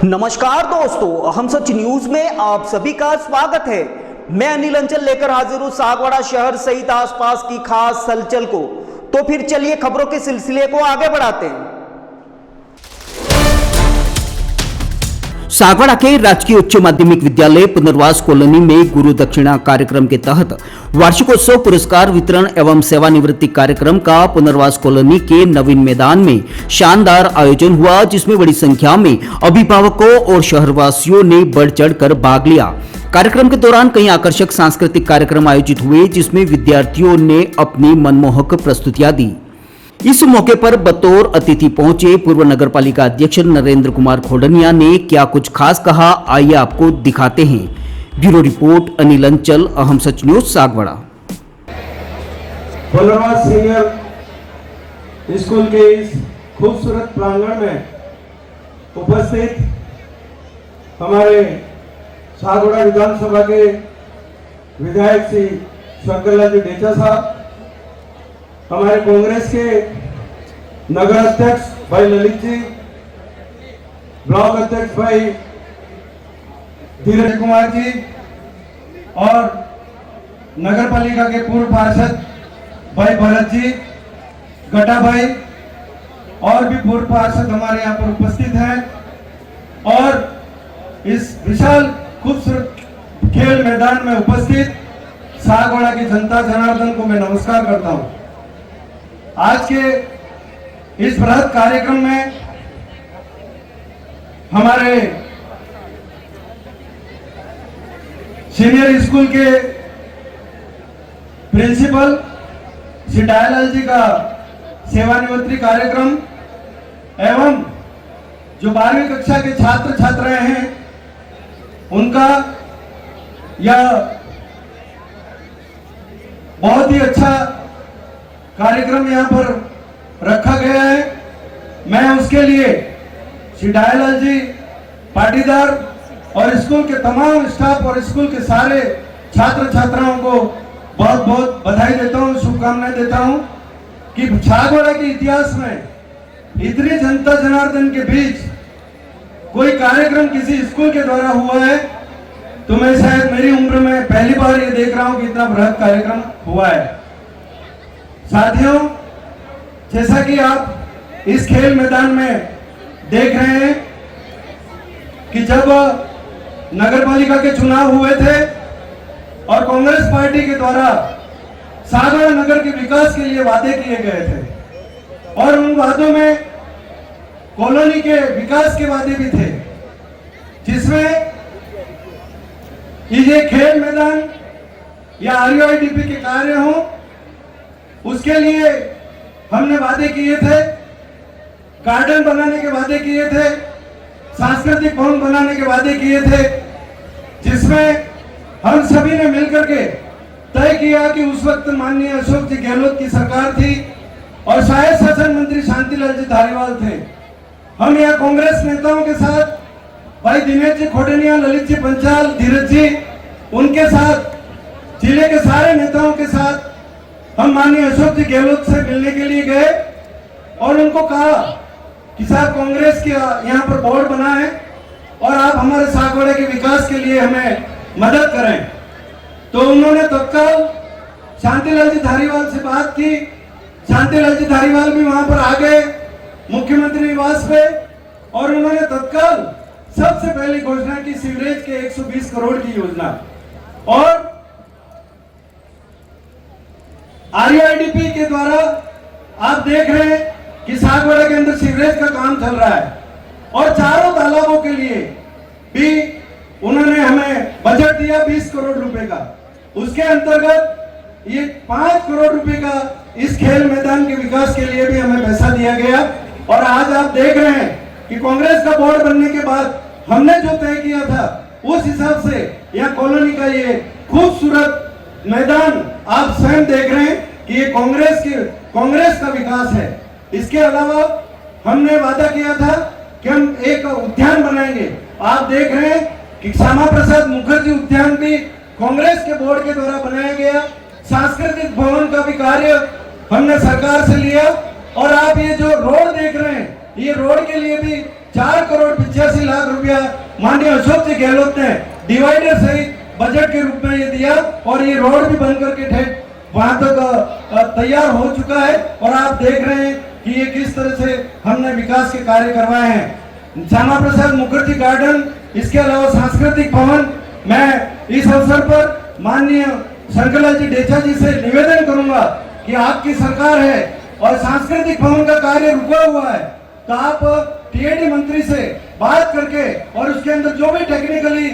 नमस्कार दोस्तों, हम सच न्यूज में आप सभी का स्वागत है। मैं अनिल अंचल लेकर हाजिर हूं सागवाड़ा शहर सहित आसपास की खास हलचल को। तो फिर चलिए खबरों के सिलसिले को आगे बढ़ाते हैं। सागवाड़ा के राजकीय उच्च माध्यमिक विद्यालय पुनर्वास कॉलोनी में गुरु दक्षिणा कार्यक्रम के तहत वार्षिकोत्सव पुरस्कार वितरण एवं सेवानिवृत्ति कार्यक्रम का पुनर्वास कॉलोनी के नवीन मैदान में शानदार आयोजन हुआ, जिसमें बड़ी संख्या में अभिभावकों और शहरवासियों ने बढ़ चढ़कर भाग लिया। कार्यक्रम के दौरान कई आकर्षक सांस्कृतिक कार्यक्रम आयोजित हुए, जिसमें विद्यार्थियों ने अपनी मनमोहक प्रस्तुतियां दी। इस मौके पर बतौर अतिथि पहुंचे पूर्व नगर पालिका अध्यक्ष नरेंद्र कुमार खोडनिया ने क्या कुछ खास कहा, आइए आपको दिखाते हैं। ब्यूरो रिपोर्ट अनिल अंचल, अहम सच न्यूज सागवाड़ा। पुनर्वास सीनियर स्कूल के इस खूबसूरत प्रांगण में उपस्थित हमारे सागवाड़ा विधानसभा के विधायक श्री शंकरलाल जी डेचा साहब, हमारे कांग्रेस के नगर अध्यक्ष भाई ललित जी, ब्लॉक अध्यक्ष भाई धीरज कुमार जी और नगर पालिका के पूर्व पार्षद भाई भरत जी, गटा भाई और भी पूर्व पार्षद हमारे यहाँ पर उपस्थित हैं। और इस विशाल खूबसूरत खेल मैदान में उपस्थित सागवाड़ा की जनता जनार्दन को मैं नमस्कार करता हूँ। आज के इस बृहद कार्यक्रम में हमारे सीनियर स्कूल के प्रिंसिपल श्री डायलाल जी का सेवानिवृत्ति कार्यक्रम एवं जो 12वीं कक्षा के छात्र छात्राएं हैं उनका यह बहुत ही अच्छा कार्यक्रम यहाँ पर रखा गया है। मैं उसके लिए श्री डायलाल जी, पाटीदार और स्कूल के तमाम स्टाफ और स्कूल के सारे छात्र छात्राओं को बहुत बहुत बधाई देता हूँ, शुभकामनाएं देता हूँ कि सागवाड़ा के इतिहास में इतनी जनता जनार्दन के बीच कोई कार्यक्रम किसी स्कूल के द्वारा हुआ है तो मैं शायद मेरी उम्र में पहली बार ये देख रहा हूँ कि इतना बृहद कार्यक्रम हुआ है। साथियों, जैसा कि आप इस खेल मैदान में देख रहे हैं कि जब नगर पालिका के चुनाव हुए थे और कांग्रेस पार्टी के द्वारा सागवाड़ा नगर के विकास के लिए वादे किए गए थे और उन वादों में कॉलोनी के विकास के वादे भी थे, जिसमें ये खेल मैदान या RUIDP के कार्य हों उसके लिए हमने वादे किए थे, गार्डन बनाने के वादे किए थे, सांस्कृतिक भवन बनाने के वादे किए थे, जिसमें हम सभी ने मिलकर के तय किया कि उस वक्त माननीय अशोक जी गहलोत की सरकार थी और शायद शासन मंत्री शांतिलाल जी धारीवाल थे। हम यहाँ कांग्रेस नेताओं के साथ भाई दिनेश जी खोडनिया, ललित जी पंचाल, धीरज जी, उनके साथ जिले के सारे नेताओं के साथ हम माननीय अशोक जी गहलोत से मिलने के लिए गए और उनको कहा कि साहब कांग्रेस के यहाँ पर बोर्ड बना है और आप हमारे सागवाड़ा के विकास के लिए हमें मदद करें। तो उन्होंने तत्काल शांतिलाल जी धारीवाल से बात की। शांतिलाल जी धारीवाल भी वहां पर आ गए मुख्यमंत्री निवास पे और उन्होंने तत्काल सबसे पहली घोषणा की सीवरेज के 120 करोड़ की योजना और RUIDP के द्वारा आप देख रहे हैं कि सागवाड़ा के अंदर सीवरेज का काम चल रहा है और चारों तालाबों के लिए भी उन्होंने हमें बजट दिया 20 करोड़ रुपए का। उसके अंतर्गत ये 5 करोड़ रुपए का इस खेल मैदान के विकास के लिए भी हमें पैसा दिया गया और आज आप देख रहे हैं कि कांग्रेस का बोर्ड बनने के बाद हमने जो तय किया था उस हिसाब से यहाँ कॉलोनी का ये खूबसूरत मैदान आप स्वयं देख रहे हैं कि ये कांग्रेस का विकास है। इसके अलावा हमने वादा किया था कि हम एक उद्यान बनाएंगे। आप देख रहे हैं कि श्यामा प्रसाद मुखर्जी उद्यान भी कांग्रेस के बोर्ड के द्वारा बनाया गया। सांस्कृतिक भवन का भी कार्य हमने सरकार से लिया। और आप ये जो रोड देख रहे हैं, ये रोड के लिए भी 4,85,00,000 रुपया माननीय अशोक जी गहलोत ने डिवाइडर सहित बजट के रूप में ये दिया और ये रोड भी बन करके ठेठ वहां तक तैयार हो चुका है। और आप देख रहे हैं कि ये किस तरह से हमने विकास के कार्य करवाए हैं। श्यामा प्रसाद मुखर्जी गार्डन, इसके अलावा सांस्कृतिक भवन, मैं इस अवसर पर माननीय शंकरलाल जी डेचा जी से निवेदन करूंगा कि आपकी सरकार है और सांस्कृतिक भवन का कार्य रुका हुआ है, तो आप टीएडी मंत्री से बात करके और उसके अंदर जो भी टेक्निकली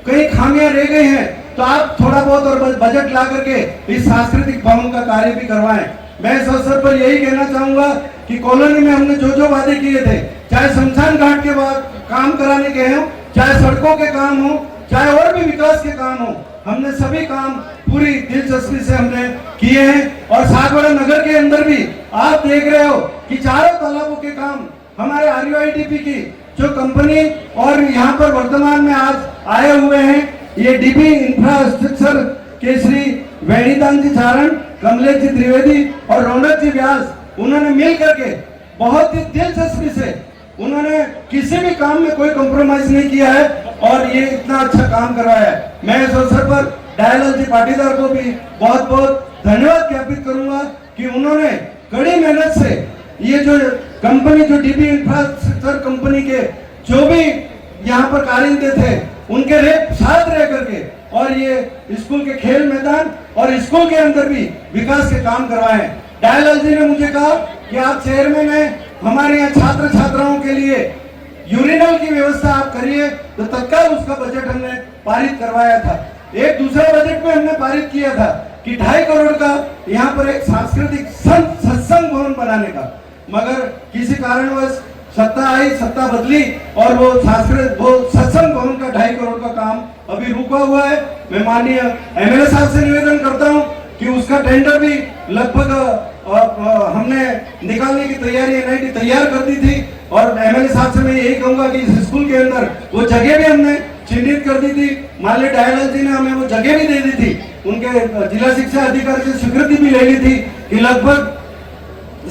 कई खामियां रह गई हैं तो आप थोड़ा बहुत और बजट ला करके इस सांस्कृतिक भवन का कार्य भी करवाएं। मैं इस अवसर पर यही कहना चाहूंगा कि कॉलोनी में हमने जो वादे किए थे, चाहे शमशान घाट के बाद काम कराने के हों, चाहे सड़कों के काम हो, चाहे और भी विकास के काम हो, हमने सभी काम पूरी दिलचस्पी से हमने किए हैं। और सागवाड़ा नगर के अंदर भी आप देख रहे हो कि चारों तालाबों के काम हमारे RUIDP की जो कंपनी और यहाँ पर वर्तमान में आज आए हुए हैं, ये DB इंफ्रास्ट्रक्चर के श्री वेणीदान जी चारण, कमलेश जी त्रिवेदी और रौनक जी व्यास, उन्होंने मिल करके बहुत ही दिलचस्पी से उन्होंने किसी भी काम में कोई कॉम्प्रोमाइज नहीं किया है और ये इतना अच्छा काम करवाया है। मैं इस अवसर पर दयालाल जी पाटीदार को भी बहुत बहुत धन्यवाद ज्ञापित करूंगा कि उन्होंने कड़ी मेहनत से ये जो कंपनी, जो DB इंफ्रास्ट्रक्चर कंपनी के जो भी यहाँ पर कारिंदे थे, उनके साथ रह करके और ये स्कूल के खेल मैदान और स्कूल के अंदर भी विकास के काम करवाए हैं। दयालाल जी ने मुझे कहा कि आप शहर में हमारे यहाँ छात्र छात्राओं के लिए यूरिनल की व्यवस्था आप करिए, तो तत्काल उसका बजट हमने पारित करवाया था। एक दूसरा बजट में हमने पारित किया था कि 2.5 करोड़ का यहाँ पर एक सांस्कृतिक सत्संग भवन बनाने का, मगर किसी कारणवश सत्ता आई, सत्ता बदली और वो सत्संग भवन का 2.5 करोड़ का काम अभी रुका हुआ है। मैं माननीय MLA साहब से निवेदन करता हूँ कि उसका टेंडर भी लगभग हमने निकालने की तैयारी NIT तैयार कर दी थी। और MLA साहब से मैं यही कहूंगा कि इस स्कूल के अंदर वो जगह भी हमने चिन्हित कर दी थी। माननीय दयालाल जी ने हमें वो जगह भी दे दी थी, उनके जिला शिक्षा अधिकारी से स्वीकृति भी ले ली थी कि लगभग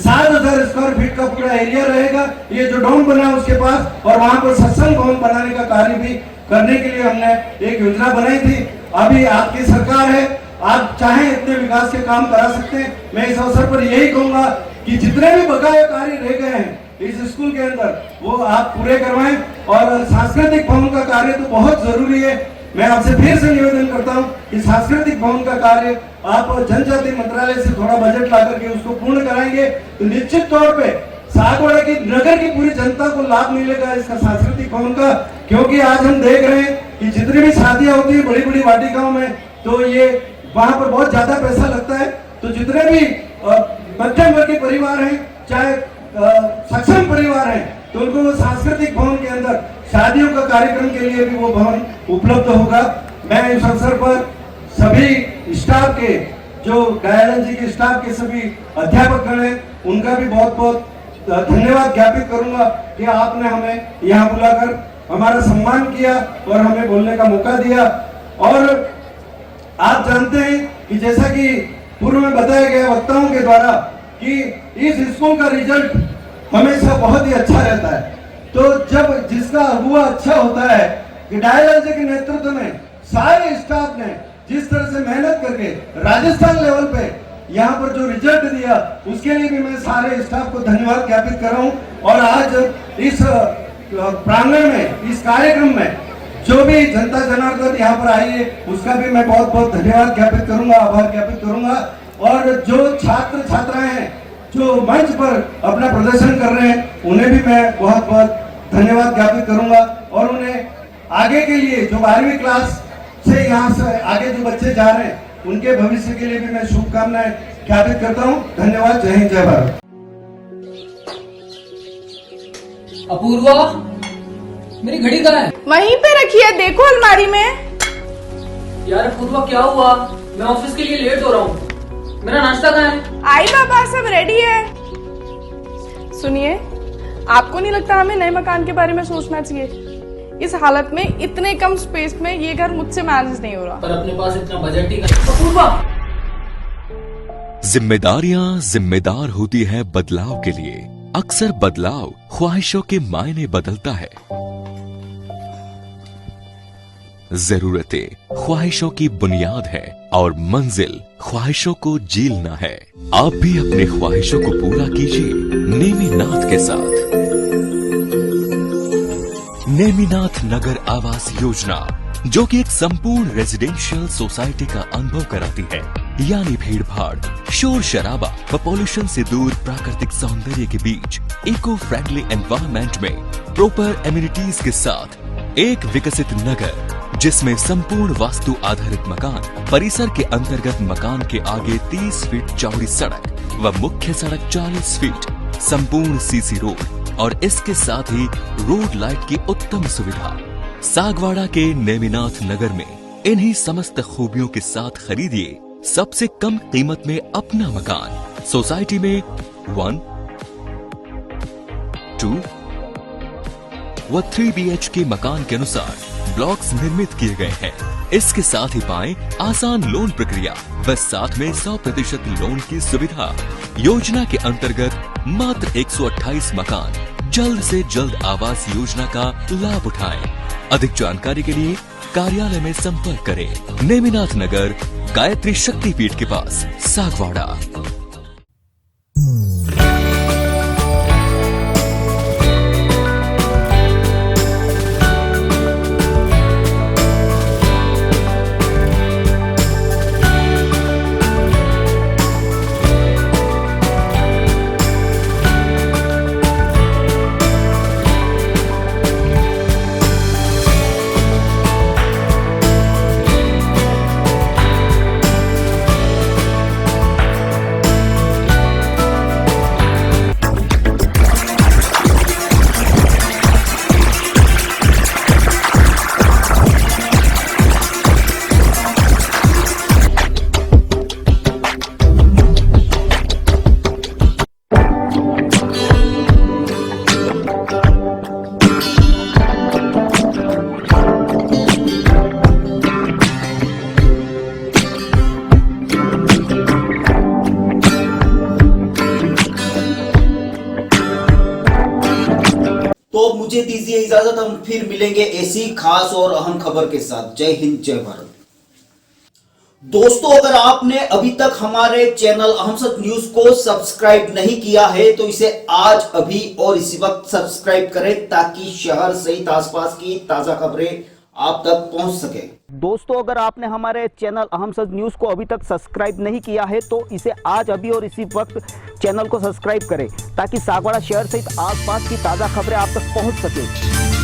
7,000 स्क्वायर फीट का पूरा एरिया रहेगा, ये जो डोम बना उसके पास, और वहां पर सत्संग भवन बनाने का कार्य भी करने के लिए हमने एक योजना बनाई थी। अभी आपकी सरकार है, आप चाहें इतने विकास के काम करा सकते हैं। मैं इस अवसर पर यही कहूंगा कि जितने भी बकाया कार्य रह गए हैं इस स्कूल के अंदर, वो आप पूरे करवाएं। और सांस्कृतिक भवन का कार्य तो बहुत जरूरी है। मैं आपसे फिर से निवेदन करता हूं कि सांस्कृतिक भवन का कार्य आप जनजाति मंत्रालय से थोड़ा बजट ला करके उसको पूर्ण कराएंगे तो निश्चित तौर पे सागवाड़ा की नगर की पूरी जनता को लाभ मिलेगा इसका सांस्कृतिक भवन का। क्योंकि आज हम देख रहे हैं कि जितनी भी शादियां होती है बड़ी बड़ी वाटिकाओं में, तो ये वहां पर बहुत ज्यादा पैसा लगता है। तो जितने भी मध्यम वर्गीय परिवार हैं, चाहे सक्षम परिवार हैं, तो उनको सांस्कृतिक भवन के अंदर शादियों का कार्यक्रम के लिए भी वो भवन उपलब्ध होगा। मैं इस अवसर पर सभी स्टाफ के, जो दयालाल जी के स्टाफ के सभी अध्यापक गण हैं, उनका भी बहुत बहुत धन्यवाद ज्ञापित करूंगा कि आपने हमें यहाँ बुलाकर हमारा सम्मान किया और हमें बोलने का मौका दिया। और आप जानते हैं कि जैसा कि पूर्व में बताया गया वक्ताओं के द्वारा कि इस स्कूल का रिजल्ट हमेशा बहुत ही अच्छा रहता है। तो जब जिसका हुआ अच्छा होता है कि दयालाल जी के नेतृत्व में सारे स्टाफ ने जिस तरह से मेहनत करके राजस्थान लेवल पे यहाँ पर जो रिजल्ट दिया, उसके लिए भी मैं सारे स्टाफ को धन्यवाद ज्ञापित कर रहा हूँ। और आज इस प्रांगण में, इस कार्यक्रम में जो भी जनता जनार्दन यहाँ पर आई है, उसका भी मैं बहुत बहुत धन्यवाद ज्ञापित करूंगा, आभार ज्ञापित करूंगा। और जो छात्र छात्राएं हैं जो मंच पर अपना प्रदर्शन कर रहे हैं, उन्हें भी मैं बहुत बहुत धन्यवाद ज्ञापित करूंगा। और उन्हें आगे के लिए जो 12वीं क्लास से यहाँ से आगे जो बच्चे जा रहे हैं, उनके भविष्य के लिए भी मैं शुभकामनाएं ज्ञापित करता हूँ। धन्यवाद। जय हिंद, जय भारत। अपूर्वा, मेरी घड़ी कहाँ है? वहीं पे रखी है, देखो अलमारी में। यार पूर्वा क्या हुआ? मैं ऑफिस के लिए लेट हो रहा हूँ। मेरा नाश्ता कहाँ है? आई बाबा, सब रेडी है। सुनिए, आपको नहीं लगता हमें नए मकान के बारे में सोचना चाहिए? इस हालत में इतने कम स्पेस में ये घर मुझसे मैनेज नहीं हो रहा। पर अपने पास इतना बजट ही नहीं। पूर्वा, जिम्मेदारियां जिम्मेदार होती है बदलाव के लिए। अक्सर बदलाव ख्वाहिशों के मायने बदलता है। जरूरतें ख्वाहिशों की बुनियाद है और मंजिल ख्वाहिशों को जीलना है। आप भी अपने ख्वाहिशों को पूरा कीजिए नेमीनाथ के साथ। नेमीनाथ नगर आवास योजना, जो कि एक संपूर्ण रेजिडेंशियल सोसाइटी का अनुभव कराती है, यानी भीड़ भाड़, शोर शराबा व पॉल्यूशन से दूर प्राकृतिक सौंदर्य के बीच इको फ्रेंडली एनवायरनमेंट में प्रॉपर एम्यूनिटीज के साथ एक विकसित नगर, जिसमें संपूर्ण वास्तु आधारित मकान, परिसर के अंतर्गत मकान के आगे 30 फीट चौड़ी सड़क व मुख्य सड़क 40 फीट, संपूर्ण सीसी रोड और इसके साथ ही रोड लाइट की उत्तम सुविधा। सागवाड़ा के नेमिनाथ नगर में इन्हीं समस्त खूबियों के साथ खरीदिए सबसे कम कीमत में अपना मकान। सोसाइटी में 1, 2 व 3 BHK मकान के अनुसार ब्लॉक्स निर्मित किए गए हैं। इसके साथ ही पाएं आसान लोन प्रक्रिया व साथ में 100% लोन की सुविधा। योजना के अंतर्गत मात्र 128 मकान जल्द से जल्द आवास योजना का लाभ उठाएं। अधिक जानकारी के लिए कार्यालय में संपर्क करें। नेमिनाथ नगर, गायत्री शक्तिपीठ के पास, सागवाड़ा। तो मुझे दीजिए इजाजत, हम फिर मिलेंगे ऐसी खास और अहम खबर के साथ। जय हिंद, जय भारत। दोस्तों, अगर आपने अभी तक हमारे चैनल अहम सच न्यूज को सब्सक्राइब नहीं किया है तो इसे आज अभी और इसी वक्त सब्सक्राइब करें, ताकि शहर सहित आसपास की ताजा खबरें आप तक पहुंच सके। दोस्तों, अगर आपने हमारे चैनल अहम सच न्यूज को अभी तक सब्सक्राइब नहीं किया है तो इसे आज अभी और इसी वक्त चैनल को सब्सक्राइब करें, ताकि सागवाड़ा शहर सहित आसपास की ताजा खबरें आप तक पहुंच सके।